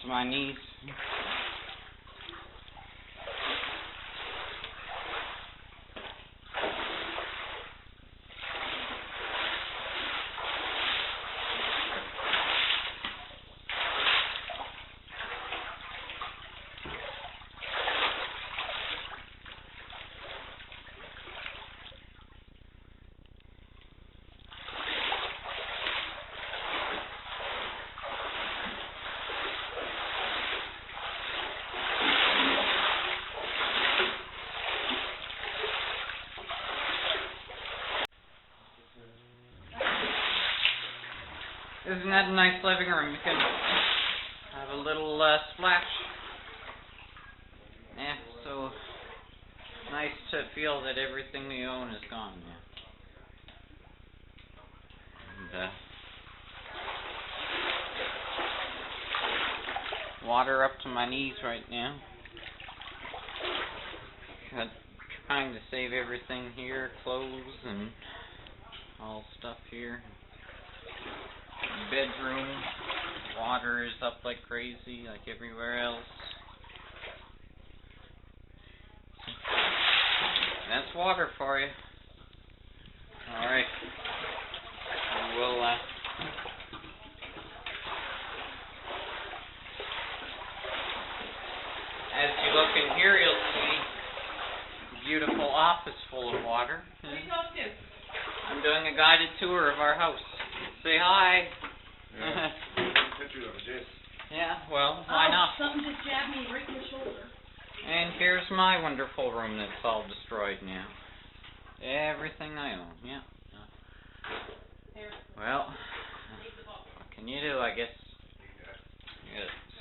to my knees. Isn't that a nice living room? You can have a little splash. Yeah, so nice to feel that everything we own is gone now. And water up to my knees right now. Trying to save everything here, clothes and all stuff here. Bedroom, water is up like crazy, like everywhere else. That's water for you. Alright. We'll, as you look in here, you'll see a beautiful office full of water. I'm doing a guided tour of our house. Say hi. Yeah. Picture of this. Yeah, well, why not? Something just jabbed me right in the shoulder. And here's my wonderful room that's all destroyed now. Everything I own, yeah. Well, what can you do, I guess?